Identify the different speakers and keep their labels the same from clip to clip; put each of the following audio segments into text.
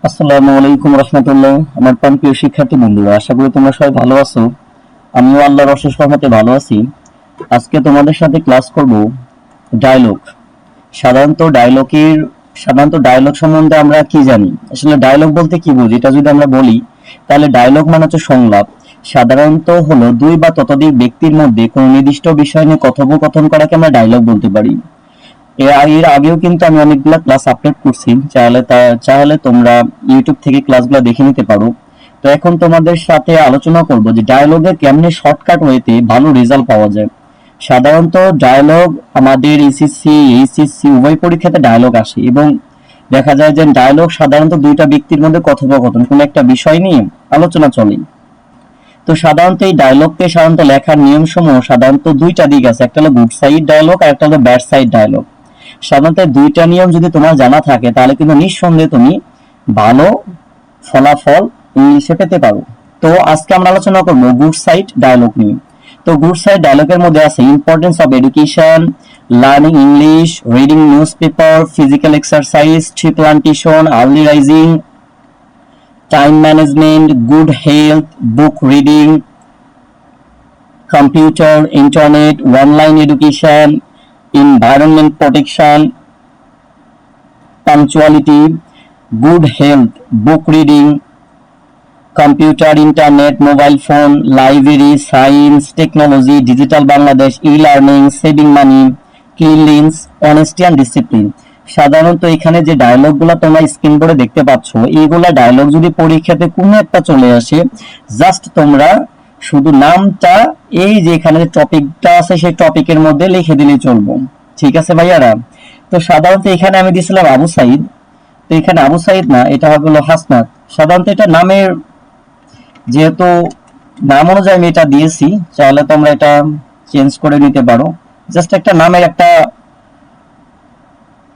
Speaker 1: আসসালামু আলাইকুম রহমতুল্লাহ। আমার প্রিয় শিক্ষার্থী বন্ধুরা, আশা করি তোমরা সবাই ভালো আছো। আমিও আল্লাহর অশেষ রহমতে ভালো আছি। আজকে তোমাদের সাথে ক্লাস করব ডায়লগ। সাধারণত ডায়লগ সম্বন্ধে আমরা কি জানি, আসলে ডায়লগ বলতে কি বুঝি, এটা যদি আমরা বলি তাহলে ডায়লগ মানে হচ্ছে সংলাপ। সাধারণত হলো দুই বা ততোধিক ব্যক্তির মধ্যে কোনো নির্দিষ্ট বিষয় নিয়ে কথোপকথন করাকে আমরা ডায়লগ বলতে পারি। এর আগেও কিন্তু আমি অনেকগুলা ক্লাস আপলোড করছি, চাইলে তোমরা ইউটিউব থেকে ক্লাসগুলো দেখে নিতে পারো। তো এখন তোমাদের সাথে আলোচনা করব যে ডায়ালগে কেমনে শর্টকাট ওয়েতে ভালো রেজাল্ট পাওয়া যায়। সাধারণত ডায়ালগ আমাদের এসএসসি এইচএসসি উভয় পরীক্ষাতে ডায়ালগ আসে, এবং দেখা যায় যে ডায়ালগ সাধারণত দুইটা ব্যক্তির মধ্যে কথোপকথন কোনো একটা বিষয় নিয়ে আলোচনা চলে। তো সাধারণত এই ডায়লগকে সাধারণত লেখার নিয়ম সমূহ সাধারণত দুইটা দিক আছে, একটা হলো গুড সাইড ডায়লগ আর একটা হলো ব্যাড সাইড ডায়লগ। সাধারণত দুইটা নিয়ম যদি তোমার জানা থাকে তাহলে কিন্তু নিঃসন্দেহে তুমি ভালো ফলাফল ইংলিশে পেতে পারো। তো আজকে আমরা আলোচনা করব গুড সাইড ডায়লগ নিয়ে। তো গুড সাইড ডায়লগের মধ্যে আছে importance of education, learning English, reading news paper, physical exercise, tree plantation, early rising, time management, good health, book reading, computer, internet, online education, environment protection, punctuality, good health, book reading, computer, internet, mobile phone, library, science, technology, digital Bangladesh, e-learning, saving money, cleanliness, honesty and discipline। সাধারণত এখানে যে ডায়লগগুলো তোমরা screen বোর্ডে দেখতে পাচ্ছ, এইগুলা dialogue যদি পরীক্ষাতে কোনো একটা চলে আসে, জাস্ট তোমরা শুধু নামটা এই যে এখানে যে টপিকটা আছে সেই টপিকের মধ্যে লিখে দিলেই চলবো। ঠিক আছে ভাইয়ারা? তো সাধারণত এখানে আমি দিয়েছিলাম আবু সাইদ, তো এখানে আবু সাইদ না, এটা হবে হলো হাসনাত। সাধারণত এটা নামের, যেহেতু নাম অনুযায়ী আমি এটা দিয়েছি, চাইলে তোমরা এটা চেঞ্জ করে নিতে পারো। জাস্ট একটা নামের একটা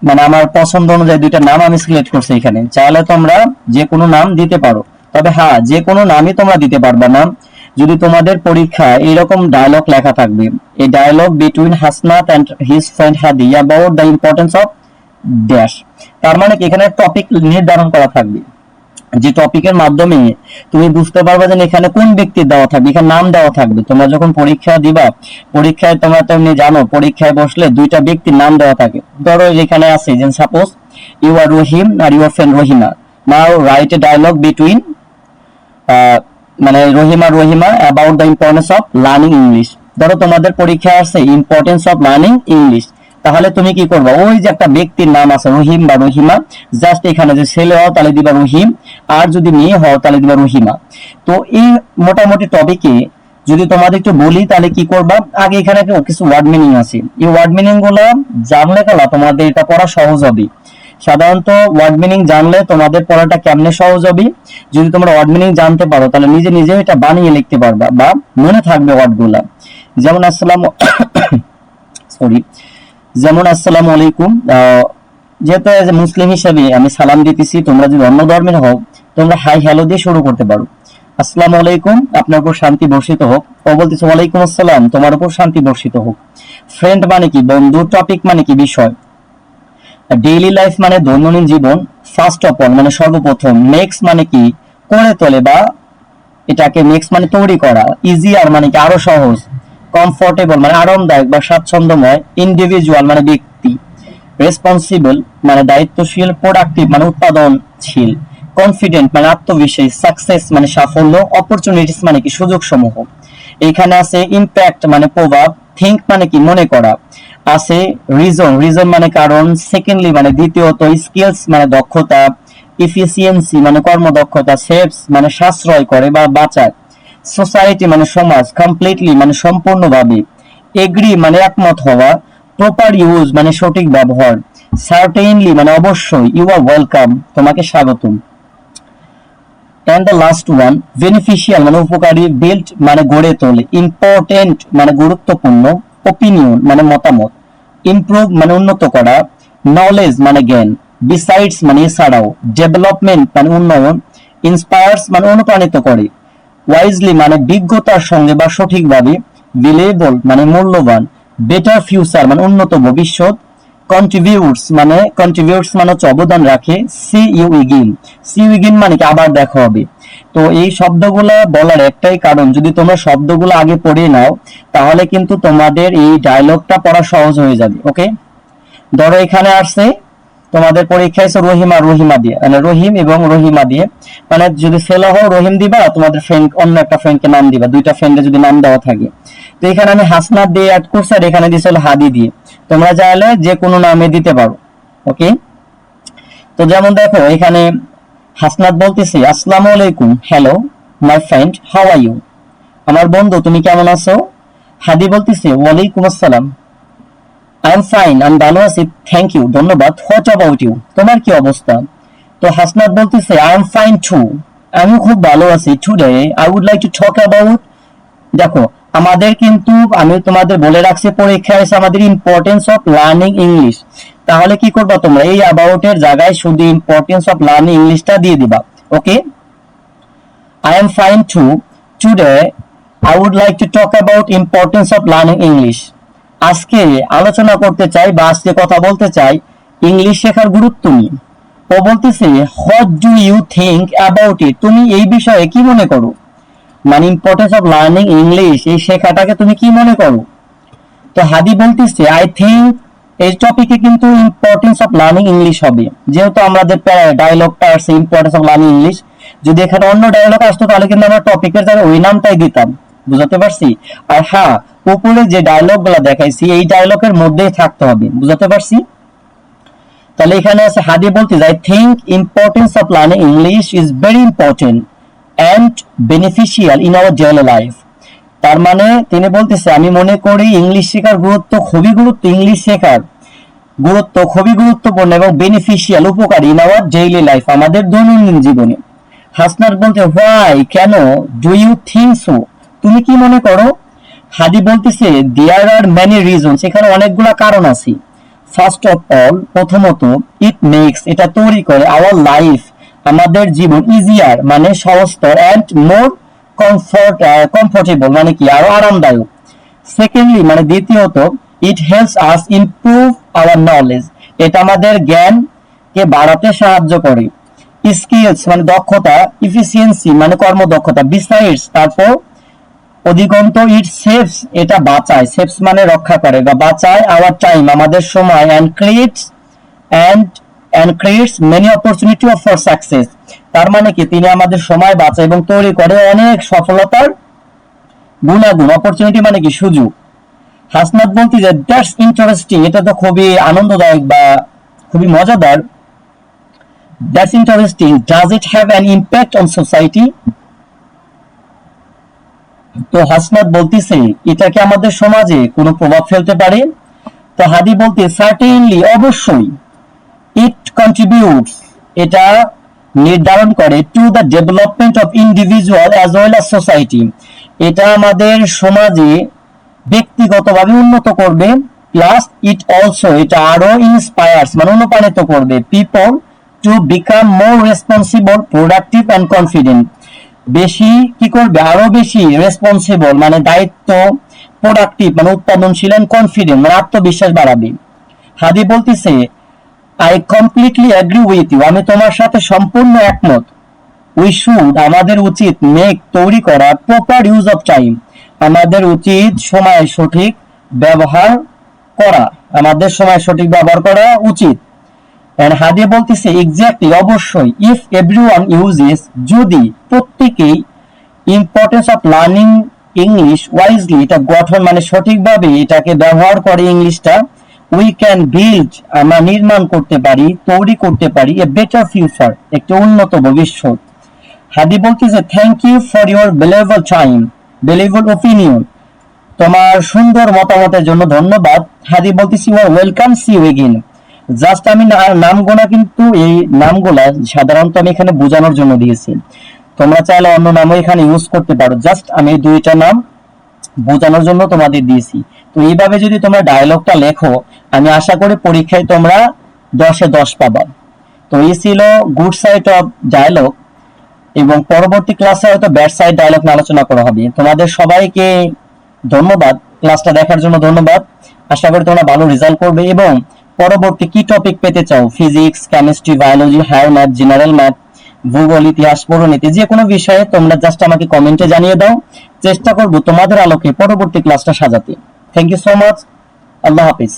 Speaker 1: মানে আমার পছন্দ অনুযায়ী দুইটা নাম আমি সিলেক্ট করছি এখানে, চাইলে তোমরা যে কোনো নাম দিতে পারো। তবে হ্যাঁ, যে কোনো নামই তোমরা দিতে পারবে না যদি তোমাদের পরীক্ষায় এরকম ডায়লগ লেখা থাকবে, a dialogue between Hasnat and his friend Hadi about the importance of dash. তার মানে এখানে টপিক নির্ধারণ করা থাকবে, যে টপিকের মাধ্যমে তুমি বুঝতে পারবে যে এখানে কোন ব্যক্তির দেওয়া থাকবে, এখানে নাম দেওয়া থাকবে। তোমরা যখন পরীক্ষা দিবা, পরীক্ষায় তোমরা তো এমনি জানো পরীক্ষায় বসলে দুইটা ব্যক্তির নাম দেওয়া থাকে। ধরো এখানে আছে যে সাপোজ ইউ আর রহিম আর your friend Rahima, now write a dialogue between মানে Rahima about the importance of learning English. ধরো তোমাদের পরীক্ষা আছে ইম্পর্টেন্স অফ লার্নিং ইংলিশ, তাহলে তুমি কি করবা, ওই যে একটা ব্যক্তির নাম আছে রহিম বা রহিমা, জাস্ট এখানে যে ছেলে হও তাহলে দিবা রহিম, আর যদি মেয়ে হও তাহলে দিবা রহিমা। তো এই মোটামুটি টপিকে যদি তোমাদের একটু বলি তাহলে কি করবা, আগে এখানে কিছু ওয়ার্ড মিনিং আছে, এই ওয়ার্ড মিনিং গুলো জানলে গেলা তোমাদের এটা পড়া সহজ হবে। সাধারণত ওয়ার্ড মিনিং জানলে তোমাদের পড়াটা কেমনে সহজ হবে, যদি তোমরা ওয়ার্ড মিনিং জানতে পারো তাহলে নিজে নিজে এটা বানিয়ে লিখতে পারবা বা মনে থাকবে ওয়ার্ডগুলা। যেমন আসসালামু আলাইকুম, যেহেতু মুসলিম হিসেবে আমি সালাম দিতেছি, তোমরা যদি অন্য ধর্মের হও তোমরা হাই হ্যালো দিয়ে শুরু করতে পারো। আসসালামু আলাইকুম, আপনার উপর শান্তি বর্ষিত হোক। ও বলতেছে ওয়ালাইকুম আসসালাম, তোমার উপর শান্তি বর্ষিত হোক। ফ্রেন্ড মানে কি বন্ধু, টপিক মানে কি বিষয়, ডেইলি লাইফ মানে দৈনন্দিন জীবন, ফার্স্ট অফ অল মানে সর্বপ্রথম, নেক্সট মানে কি করে তোলে বা এটাকে নেক্সট মানে তৈরি করা, ইজিয়ার মানে কি আরো সহজ, কমফোর্টেবল মানে আরামদায়ক বা স্বাচ্ছন্দ্যময়, ইন্ডিভিজুয়াল মানে ব্যক্তি, রেসপন্সিবল মানে দায়িত্বশীল, প্রোডাক্টিভ মানে উৎপাদনশীল, কনফিডেন্ট মানে আত্মবিশ্বাসী, সাকসেস মানে সাফল্য, অপরচুনিটিস মানে কি সুযোগ সমূহ। এখানে আছে ইম্প্যাক্ট মানে প্রভাব, থিঙ্ক মানে কি মনে করা, আছে রিজন মানে কারণ, সেকেন্ডলি মানে দ্বিতীয়ত, স্কিলস মানে দক্ষতা, ইফিসিয়েন্সি মানে কর্মদক্ষতা, সেভস মানে সাশ্রয় করে বা বাঁচায়, সোসাইটি মানে সমাজ, কমপ্লিটলি মানে সম্পূর্ণভাবে, এগ্রি মানে একমত হওয়া, প্রপার ইউজ মানে সঠিক ব্যবহার, সার্টেইনলি মানে অবশ্যই, ইউ আর ওয়েলকাম তোমাকে স্বাগতম। And the last one beneficial মানে উপকারী, বিল্ড মানে গড়ে তোলে, ইম্পর্টেন্ট মানে গুরুত্বপূর্ণ, ওপিনিয়ন মানে মতামত, ইমপ্রুভ মানে উন্নত করা, নলেজ মানে জ্ঞান, বিসাইডস মানে এছাড়াও, ডেভেলপমেন্ট মানে উন্নয়ন, ইন্সপায়ার্স মানে অনুপ্রাণিত করে, ওয়াইজলি মানে বিজ্ঞতার সঙ্গে বা সঠিকভাবে, বিলেবল মানে মূল্যবান, বেটার ফিউচার মানে উন্নত ভবিষ্যৎ, কন্ট্রিবিউটস মানে হচ্ছে অবদান রাখে, সি ইউ ইগিন মানে কি আবার দেখা হবে। তো এই শব্দগুলো বলার একটাই কারণ, যদি তোমরা শব্দগুলো আগে পড়ে নাও তাহলে কিন্তু তোমাদের এই ডায়লগটা পড়া সহজ হয়ে যাবে। ওকে, ধরো এখানে আসছে তোমাদের পরীক্ষা আছে রহিমা দিয়ে, মানে রহিম এবং রহিমা দিয়ে, মানে যদি ছেলে হও রহিম দিবা, তোমাদের ফ্রেন্ড অন্য একটা ফ্রেন্ডকে নাম দিবা, দুইটা ফ্রেন্ডে যদি নাম দেওয়া থাকে। তো এখানে আমি হাসনাত দিয়ে অ্যাড করছি, আর এখানে দিয়েছিল হাদি দিয়ে, তোমরা চাইলে যে কোনো নামে দিতে পারো। ওকে, তো যেমন দেখো এখানে হাসনাত বলতেছি আসসালামু আলাইকুম, hello my friend, how are you, আমার বন্ধু তুমি কেমন আছো। হাদি বলতেছে ওয়ালাইকুম আসসালাম, আই এম ফাইন, আমি ভালো আছি, থ্যাংক ইউ, ধন্যবাদ, হোয়াট অ্যাবাউট ইউ, তোমার কি অবস্থা। তো হাসনাত বলতেছে আই এম ফাইন টু, আমি খুব ভালো আছি, today I would like to talk about, দেখো আমাদের কিন্তু আমি তোমাদের বলে রাখছি পরীক্ষায় এসে আমাদের ইম্পর্টেন্স অফ লার্নিং ইংলিশ, তাহলে কি করবা তোমরা এই অ্যাবাউট এর জায়গায় শুধু ইম্পর্টেন্স অফ লার্নিং ইংলিশটা দিয়ে দিবা। Okay, I am fine too, today I would like to talk about importance of learning English, আজকে আলোচনা করতে চাই বা আজকে কথা বলতে চাই ইংলিশ শেখার গুরুত্ব নিয়ে। ও বলতেছে what do you think about it, তুমি এই বিষয়ে কি মনে করো, মানে ইম্পর্টেন্স অফ লার্নিং ইংলিশ এই শেখাটাকে তুমি কি মনে করো। তো হাদি বলতেছে আই থিঙ্ক এই টপিকে কিন্তু ইম্পর্টেন্স অফ লার্নিং ইংলিশ হবে, যেহেতু আমাদের ডায়লগটা আসছে ইম্পর্টেন্স অফ লার্নিং ইংলিশ, যদি এখানে অন্য ডায়লগ আসতো তাহলে কিন্তু আমরা টপিকের জায়গায় ওই নামটাই দিতাম, বুঝতে পারছি। আর হ্যাঁ, উপরে যে ডায়লগ গুলা দেখাইছি এই ডায়লগের মধ্যেই থাকতে হবে, বুঝতে পারছি। তাহলে এখানে আছে হাদি বলতেছে I think importance of learning English is very important and beneficial in our daily life, তার মানে তিনি বলতেছে আমি মনে করি ইংলিশ শেখার ইংলিশ শেখার গুরুত্ব খুবই গুরুত্বপূর্ণ এবং বেনিফিশিয়াল উপকারী ইন আওয়ার ডেইলি লাইফ, আমাদের দৈনন্দিন জীবনে। হাসনাত বলতে হোয়াই কেন, ডু ইউ থিঙ্ক সো, তুমি কি মনে করো। হাদি বলতেছে দেয়ার আর মেনি রিজনস, এখানে অনেকগুলা কারণ আছে। ফার্স্ট অফ অল, প্রথমত ইট মেক্স, এটা তৈরি করে আওয়ার লাইফ, আমাদের জীবন ইজিয়ার মানে সহজতর, এন্ড মোর কমফোর্টেবল মানে কি আরো আরামদায়ক। সেকেন্ডলি মানে দ্বিতীয়ত it helps us improve hour knowledge, এটা আমাদের জ্ঞানকে বাড়াতে সাহায্য করে। স্কিলস মানে দক্ষতা, ইফিসিয়েন্সি মানে কর্মদক্ষতা, বিসাইডস তারপর অধিকন্ত ইট সেভস এটা বাঁচায়, সেভস মানে রক্ষা করে বা বাঁচায় আওয়ার টাইম আমাদের সময়, and creates many opportunity for success, তার মানে কি তিনি আমাদের সময় বাঁচায় এবং তৈরি করে অনেক সফলতার গুণাগুণ, অপরচুনিটি মানে কি সুযোগ। হাসনাত বলতে যে দ্যাটস ইন্টারেস্টিং, এটা তো খুবই আনন্দদায়ক বা খুবই মজাদার। That's interesting, does it have an impact on society, তো হাসনাত বলতেছে এটা কি আমাদের সমাজে কোনো প্রভাব ফেলতে পারে। তো হাদি বলতে সার্টেনলি অবশ্যই, ইট কন্ট্রিবিউটস এটা নির্ধারণ করে to the development of individual as well as society, এটা আমাদের সমাজে ব্যক্তিগতভাবে উন্নত করবে, প্লাস ইট অলসো এটা আরো ইন্সপায়ার্স মানে অনুপ্রাণিত করবে people to become more responsible, productive and confident, বেশি কি করবে আরো বেশি রেসপন্সিবল মানে দায়িত্ব, প্রোডাক্টিভ মানে উৎপাদনশীল, এন্ড কনফিডেন্ট মানে আত্মবিশ্বাস বাড়াবে। হাদি বলতেছে I completely agree with you, আমি তোমার সাথে সম্পূর্ণ একমত। উই শুড আমাদের উচিত মেক তৈরি করা প্রপার ইউজ অফ টাইম, আমাদের উচিত সময় সঠিক ব্যবহার করা, আমাদের সময় সঠিক ব্যবহার করা উচিত। এন্ড হাদি বলতেছে এক্স্যাক্টলি অবশ্যই, ইফ এভরিওয়ান ইউজেস যদি প্রত্যেকেই importance of learning English wisely এটা গঠন মানে সঠিকভাবে এটাকে ব্যবহার করে ইংলিশটা, উই ক্যান বিল্ড আমরা নির্মাণ করতে পারি তৈরি করতে পারি এ বেটার ফিউচার একটা উন্নত ভবিষ্যৎ। হাদি বলতেছে thank you for your valuable time, valuable opinion, তোমার সুন্দর মতামতের জন্য ধন্যবাদ। হাদি বলতেছি you are welcome, see you again, just আমি নামগুলা কিন্তু এই নামগুলা সাধারণত আমি এখানে বোঝানোর জন্য দিয়েছি, তোমরা চাইলে অন্য নামও এখানে ইউজ করতে পারো, জাস্ট আমি দুইটা নাম বোঝানোর জন্য তোমাদের দিয়েছি। তো এইভাবে যদি তোমরা ডায়লগটা লেখো আমি আশা করি পরীক্ষায় তোমরা 10-এ 10 পাবা। তো এই ছিল গুড সাইড অফ ডায়লগ, এবং পরবর্তী ক্লাসে হয়তো ব্যাড সাইড ডায়লগ নিয়ে আলোচনা করা হবে। তোমাদের সবাইকে ধন্যবাদ, ক্লাসটা দেখার জন্য ধন্যবাদ। আশা করি তোমরা ভালো রেজাল্ট করবে এবং পরবর্তী কি টপিক পেতে চাও, physics, chemistry, biology, higher math, general math, ভূগোল, ইতিহাস, পরিণীতি, যে কোনো বিষয়ে তোমরা জাস্ট আমাকে কমেন্টে জানিয়ে দাও। চেষ্টা করব তোমাদের আলোকে পরবর্তী ক্লাসটা সাজাতে। Thank you so much. আল্লাহ হাফিজ।